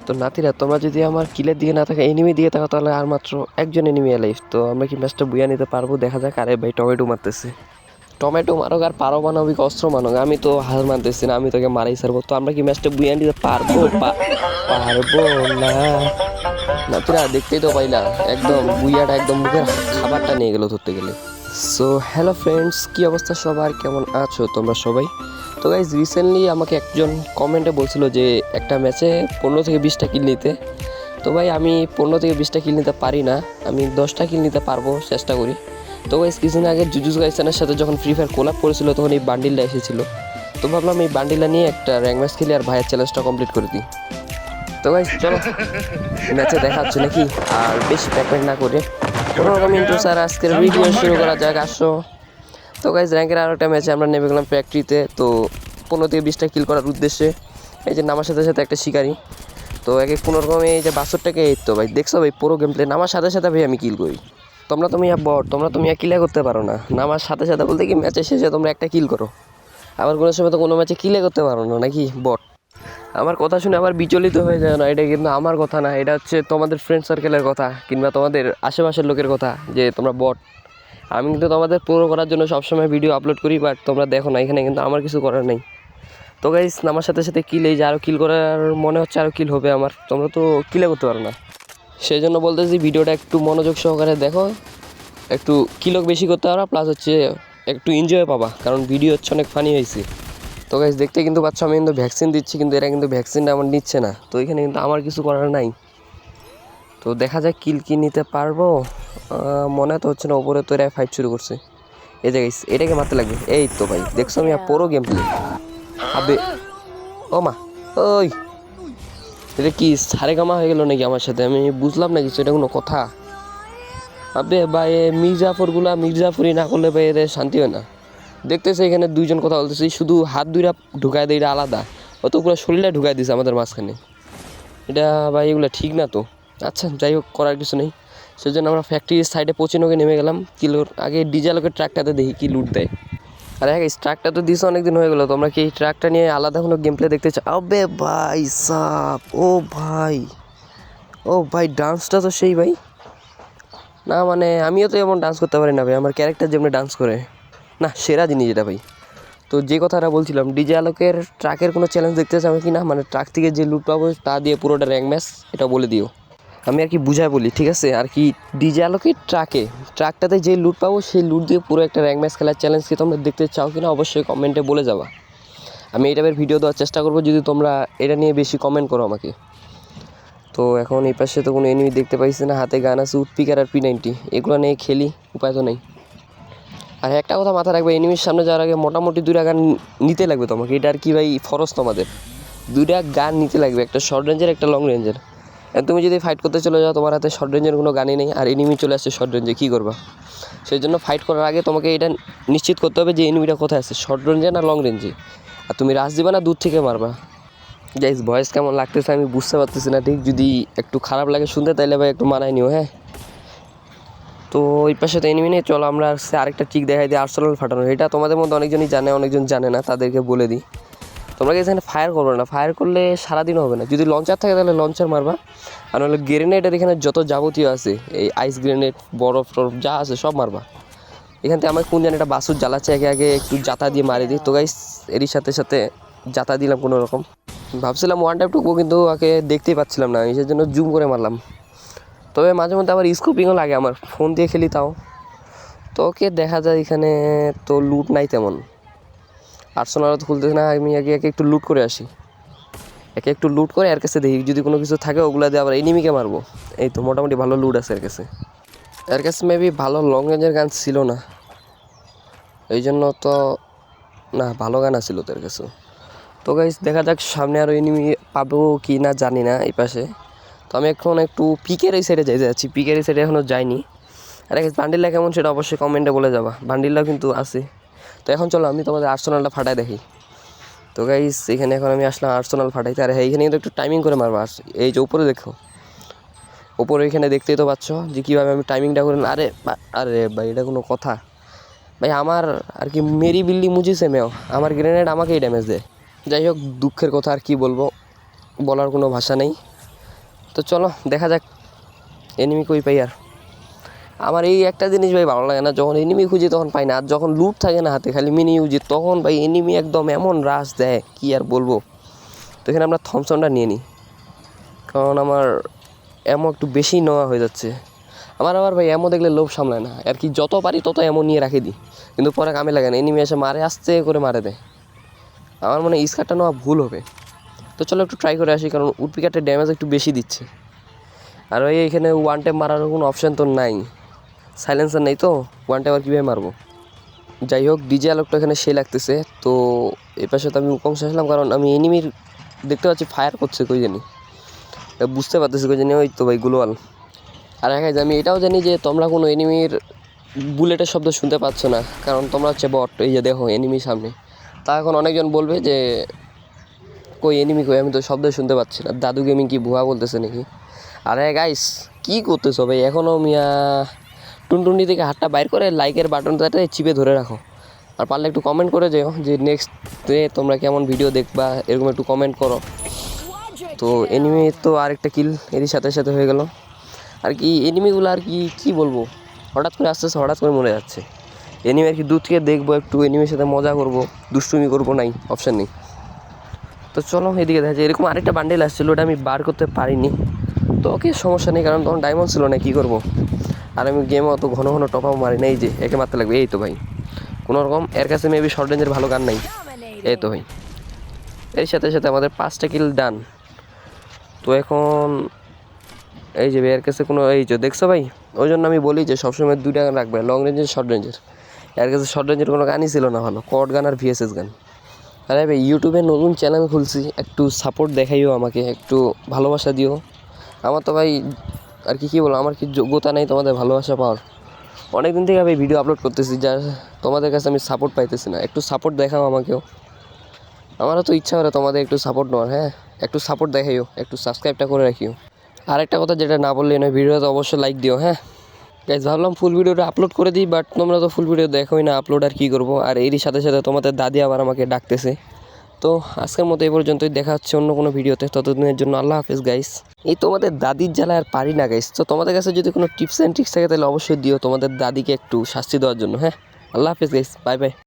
তো নাতিরা তোমরা যদি আমার কিলের দিকে না থাকে এনিমি দিকে থাকো তাহলে আর মাত্র একজন এনিমি লাইফ। তো আমরা কি ম্যাচটা বুয়া নিতে পারবো দেখা যাক। আরে ভাই টমেটো মারতেছে, টমেটো মারক আর পারমাণবিক অস্ত্র মানক, আমি তো হার মানতেছি না, আমি তোকে মারাই ছাড়বো। তো আমরা কি ম্যাচটা বুয়া নিতে পারবো? পারবো না। নাতিরা দেখতেই তো পাইলা, একদম বুইয়াটা একদম মুখের খাবারটা নিয়ে গেল ধরতে গেলে। সো হ্যালো ফ্রেন্ডস, কী অবস্থা সবার, কেমন আছো তোমরা সবাই? তো গাইজ রিসেন্টলি আমাকে একজন কমেন্টে বলছিল যে একটা ম্যাচে 15 থেকে 20টা কিল নিতে। তো ভাই আমি 15 থেকে 20টা কিল নিতে পারি না, আমি 10টা কিল নিতে পারবো, চেষ্টা করি। তো গাইজ কিছুদিন আগে জুজুৎসু কাইসেনের সাথে যখন ফ্রি ফায়ার কোলাপ করেছিল তখন এই বান্ডিলটা এসেছিলো। তো ভাবলাম এই বান্ডিলটা নিয়ে একটা র্যাঙ্ক ম্যাচ খেলি আর ভাইয়ের চ্যালেঞ্জটা কমপ্লিট করে দিই। তো গাইজ চলো ম্যাচে দেখা হচ্ছে নাকি, আর বেশি প্যাক না করে কোনোরকম ইন্ট্রো স্যার আজকের ভিডিও শুরু করা যাক, আসো। তো গাইজ র্যাঙ্কের আরও একটা ম্যাচে আমরা নেমে গেলাম ফ্যাক্টরিতে। তো 15 থেকে 20টা কিল করার উদ্দেশ্যে এই যে নামার সাথে সাথে একটা শিকারি। তো এক এক কোনোরকমে এই যে 62টাকে, এই তো ভাই দেখছো ভাই পুরো গেম প্লে নামার সাথে সাথে ভাই আমি কিল করি। তোমরা তুমি বট, তোমরা তুমি কিলে করতে পারো না, নামার সাথে সাথে বলতে কি ম্যাচের শেষে তোমরা একটা কিল করো, আবার কোনো সময় তো কোনো ম্যাচে কিলে করতে পারো না নাকি বট। আমার কথা শুনে আবার বিচলিত হয়ে যায় না, এটা কিন্তু আমার কথা না, এটা হচ্ছে তোমাদের ফ্রেন্ড সার্কেলের কথা কিংবা তোমাদের আশেপাশের লোকের কথা যে তোমরা বট। আমি কিন্তু তোমাদের পুরো করার জন্য সবসময় ভিডিও আপলোড করি, বাট তোমরা দেখো না, এখানে কিন্তু আমার কিছু করার নেই। তো গাইস আমার সাথে সাথে কিল, এই যে আরও কিল করার মনে হচ্ছে আরও কিল হবে আমার, তোমরা তো কিলে করতে পারো না। সেই জন্য বলতেছি ভিডিওটা একটু মনোযোগ সহকারে দেখো, একটু কিলো বেশি করতে পারো, প্লাস হচ্ছে একটু এনজয় পাবা, কারণ ভিডিও হচ্ছে অনেক ফানি হয়েছে। তো গাইস দেখতে কিন্তু পাচ্ছ আমি কিন্তু ভ্যাকসিন দিচ্ছি, কিন্তু এরা কিন্তু ভ্যাকসিনটা আমার নিচ্ছে না, তো এখানে কিন্তু আমার কিছু করার নাই। তো দেখা যাক কিল কি নিতে পারবো, মনে তো হচ্ছে না। ওপরে তো এরা ফাইট শুরু করছে, এই যে গাইস এটাকে মারতে লাগবে। এই তো ভাই দেখছো আমি পুরো গেম প্লে আবে, ও মা, ওই এটা কি সারেগামা হয়ে গেল নাকি আমার সাথে, আমি বুঝলাম না কিছু, এটা কোনো কথা? আবে ভাই মির্জাফরগুলা মির্জাফরি না করলে ভাই এদের শান্তি হয় না। দেখতেছে এখানে দুইজন কথা বলতেছি, শুধু হাত দুইটা ঢুকায় দেয়, এটা আলাদা, অত পুরো শরীরটা ঢুকাই দিছে আমাদের মাঝখানে, এটা ভাই এগুলো ঠিক না তো। আচ্ছা যাই হোক, করার কিছু নেই। সেজন্য আমরা ফ্যাক্টরির সাইডে পচিনোকে নেমে গেলাম কিলোর আগে, ডিজেলকে ট্রাকটাতে দেখি কি লুট দেয়। আরে হ্যাঁ ট্রাকটা তো দিছে অনেকদিন হয়ে গেলো, তোমরা কি এই ট্রাকটা নিয়ে আলাদা কোনো গেম প্লে দেখতে চাও? আবে ভাই সাপ, ও ভাই, ও ভাই ডান্সটা তো সেই ভাই, না মানে আমিও তো এমন ডান্স করতে পারি না ভাই, আমার ক্যারেক্টার যেমনি ডান্স করে, না সেরা জিনিস এটা ভাই। তো যে কথাটা বলছিলাম, ডিজে আলোকের ট্রাকের কোনো চ্যালেঞ্জ দেখতে চাও কি না, মানে ট্রাক থেকে যে লুট পাবো তা দিয়ে পুরোটা র্যাঙ্ক ম্যাচ, এটা বলে দিও। আমি আর কি বুঝাই বলি, ঠিক আছে? আর কি ডিজে আলোকের ট্রাকটাতে যে লুট পাবো সেই লুট দিয়ে পুরো একটা র্যাঙ্ক ম্যাচ খেলার চ্যালেঞ্জ কি তোমরা দেখতে চাও কি না অবশ্যই কমেন্টে বলে যাবা। আমি এই টাইপের ভিডিও দেওয়ার চেষ্টা করবো যদি তোমরা এটা নিয়ে বেশি কমেন্ট করো আমাকে। তো এখন এই পাশে তো কোনো এনিমি দেখতে পাইছি না, হাতে গান আছে উৎপিকার আর P90, এগুলো নিয়ে খেলি, উপায় তো নেই। আর একটা কথা মাথায় রাখবে, এনিমির সামনে যাওয়ার আগে মোটামুটি 2টা গান নিতে লাগবে তোমাকে, এটা আর কি ভাই ফরজ তোমাদের, 2টা গান নিতে লাগবে, একটা শর্ট রেঞ্জের একটা লং রেঞ্জের। তুমি যদি ফাইট করতে চলে যাও তোমার হাতে শর্ট রেঞ্জের কোনো গানই নেই আর এনিমি চলে আসছে শর্ট রেঞ্জে, কী করবা? সেই জন্য ফাইট করার আগে তোমাকে এটা নিশ্চিত করতে হবে যে এনিমিটা কোথায় আছে, শর্ট রেঞ্জে না লং রেঞ্জে, আর তুমি রাশ দিবা না দূর থেকে মারবা। গাইস ভয়েস কেমন লাগতেছে আমি বুঝতে পারতেছি না ঠিক, যদি একটু খারাপ লাগে শুনতে তাইলে ভাই একটু মানায় নিও, হ্যাঁ। তো ওই পাশে তো এনিমি নেই, চলো আমরা আরেকটা ট্রিক দেখাই দিই, আর্সেনাল ফাটানো। এটা তোমাদের মধ্যে অনেকজনই জানে, অনেকজন জানে না, তাদেরকে বলে দিই। তোমরা এখানে ফায়ার করবে না, ফায়ার করলে সারাদিন হবে না, যদি লঞ্চার থাকে তাহলে লঞ্চার মারবা, আর নাহলে গ্রেনেডের এখানে যত যাবতীয় আছে, এই আইস গ্রেনেড বরফ টরফ যা আছে সব মারবা। এখান থেকে আমার কোন জানি একটা বাসুর জ্বালাচ্ছে, আগে আগে একটু জাতা দিয়ে মারি দিই। তো গাইস এরই সাথে সাথে জাতা দিলাম কোনো রকম, ভাবছিলাম ওয়ান টাইপ টুকবো কিন্তু ওকে দেখতেই পাচ্ছিলাম না, সেই জন্য জুম করে মারলাম। তবে মাঝে মধ্যে আবার স্কোপিংও লাগে, আমার ফোন দিয়ে খেলি তাও। তো ওকে দেখা যায় এখানে তো লুট নাই তেমন, আর্সেনাল তো খুলতেছে না, আমি আগে একে একটু লুট করে আসি, একে একটু লুট করে এর কাছে দেখি যদি কোনো কিছু থাকে ওগুলো দিয়ে আবার এনিমিকে মারবো। এই তো মোটামুটি ভালো লুট আছে এর কাছে, এর কাছে মেবি ভালো লং রেঞ্জের গান ছিল না, এই জন্য তো, না ভালো গান আছিল তোর কাছে। তো গাইস দেখা যাক সামনে আরও এনিমি পাবো কি না জানি না এই পাশে। তো আমি এখন একটু পিকের এই সাইডে যাচ্ছি, পিকের এই সাইডে এখনও যাইনি। আর বান্ডিলটা কেমন সেটা অবশ্যই কমেন্টে বলে যাবা, বান্ডিলটাও কিন্তু আছে। তো এখন চলো আমি তোমাদের আর্সেনালটা ফাটাই দেখি। তো গাইস এখানে এখন আমি আসলাম আর্সেনাল ফাটাইতে, আর এইখানে কিন্তু একটু টাইমিং করে মারবো। এই যে উপরে দেখো, উপরে এখানে দেখতেই তো পাচ্ছ যে কীভাবে আমি টাইমিংটা করে, আরে আরে ভাই এটা কোনো কথা? ভাই আমার আর কি মেরি বিল্লি মুজিছে মেও, আমার গ্রেনেড আমাকেই ড্যামেজ দেয়। যাই হোক দুঃখের কথা, আর কি বলবো, বলার কোনো ভাষা নেই। তো চলো দেখা যাক এনিমি কই পাই। আর আমার এই একটা জিনিস ভাই ভালো লাগে না, যখন এনিমি খুঁজি তখন পাই না, আর যখন লুট থাকে না হাতে খালি মিনি ইউজি তখন ভাই এনিমি একদম এমন রাশ দেয় কি আর বলবো। তো এখানে আমরা থমসনটা নিয়ে নিই, কারণ আমার এমন একটু বেশি নেওয়া হয়ে যাচ্ছে। আমার আবার ভাই এমন দেখলে লোভ সামলায় না আর কি, যত পারি তত এমন নিয়ে রাখে দিই, কিন্তু পরে কামে লাগে না, এনিমি এসে মারে আস্তে করে মারে দেয়। আমার মনে হয় স্কারটা নেওয়া ভুল হবে। তো চলো একটু ট্রাই করে আসি, কারণ উডপিকারটা ড্যামেজ একটু বেশি দিচ্ছে। আর ওই এখানে ওয়ান টাইম মারার কোনো অপশান তো নাই, সাইলেন্সার নেই, তো ওয়ান টাইম আর কীভাবে মারবো। যাই হোক ডিজে আলোকটা এখানে সে লাগতেছে। তো এই পাশে তো আমি কম আসলাম, কারণ আমি এনিমির দেখতে পাচ্ছি ফায়ার করছে কই জানি, বুঝতে পারতেছি কই জানি, ওই তো ভাই গ্লোয়াল। আর এক আমি এটাও জানি যে তোমরা কোনো এনিমির বুলেটের শব্দ শুনতে পাচ্ছ না, কারণ তোমরা হচ্ছে বট। এই যে দেখো এনিমির সামনে, তা এখন অনেকজন বলবে যে কই এনিমি কই, আমি তো শব্দ শুনতে পাচ্ছি না, দাদু গেমিং কি ভুয়া বলতেছে নাকি। আরে গাইস কী করতেছো ভাই, এখনও মিয়া টুনটুনি থেকে হাতটা বাইর করে লাইকের বাটনটাতে চিপে ধরে রাখো। আর পারলে একটু কমেন্ট করে যেও যে নেক্সটে তোমরা কেমন ভিডিও দেখবা, এরকম একটু কমেন্ট করো। তো এনিমি তো আরেকটা কিল এরই সাথে সাথে হয়ে গেল। আর কি এনিমিগুলো আর কি বলবো, হঠাৎ করে আস্তে আস্তে হঠাৎ করে মরে যাচ্ছে। এনিমি আর কি দূর থেকে দেখবো, একটু এনিমির সাথে মজা করবো, দুষ্টুমি করবো, নাই অপশান নেই। তো চলো এদিকে দেখা যায়, এরকম আরেকটা বান্ডেল আসছিলো, ওটা আমি বার করতে পারিনি। তো ওকে সমস্যা নেই, কারণ তখন ডায়মন্ড ছিল না, কী করবো। আর আমি গেমে অত ঘন ঘন টপ আপ মারি না, এই যে একে মারতে লাগবে। এই তো ভাই কোনো রকম, এর কাছে মেবি শর্ট রেঞ্জের ভালো গান নাই। এই তো ভাই এর সাথে সাথে আমাদের 5টা কিল ডান। তো এখন এই যে এর কাছে কোনো, এই যে দেখছো ভাই, ওই জন্য আমি বলি যে সবসময় 2টা গান রাখবে, লং রেঞ্জের শর্ট রেঞ্জের। এর কাছে শর্ট রেঞ্জের কোনো গানই ছিল না ভালো, কট গান আর ভিএসএস গান। আরে ভাই ইউটিউবে নতুন চ্যানেল খুলছি, একটু সাপোর্ট দেখাইও আমাকে, একটু ভালোবাসা দিও। আমার তো ভাই আর কি বলো, আমার কি যোগ্যতা নেই তোমাদের ভালোবাসা পাওয়ার। অনেক দিন থেকে আমি ভিডিও আপলোড করতেছি, যা তোমাদের কাছে আমি সাপোর্ট পাইতেছি না, একটু সাপোর্ট দেখাও আমাকেও। আমারও তো ইচ্ছা করে তোমাদের একটু সাপোর্ট নেওয়ার। হ্যাঁ একটু সাপোর্ট দেখাইও, একটু সাবস্ক্রাইবটা করে রাখিও। আরেকটা কথা যেটা না বললেই নয়, ভিডিওতে অবশ্যই লাইক দিও। হ্যাঁ গাইজ ভাবলাম ফুল ভিডিওটা আপলোড করে দিই, বাট তোমরা তো ফুল ভিডিও দেখোই না, আপলোড আর কী করবো। আর এরই সাথে সাথে তোমাদের দাদি আবার আমাকে ডাকতেছে। তো আজকের মতো এই পর্যন্তই, দেখা হচ্ছে অন্য কোনো ভিডিওতে, ততদিনের জন্য আল্লাহ হাফেজ গাইস। এই তোমাদের দাদির জ্বালা আর পারি না গাইস, তো তোমাদের কাছে যদি কোনো টিপস অ্যান্ড ট্রিক্স থাকে তাহলে অবশ্যই দিও তোমাদের দাদিকে একটু শাস্তি দেওয়ার জন্য। হ্যাঁ আল্লাহ হাফেজ গাইস, বাই বাই।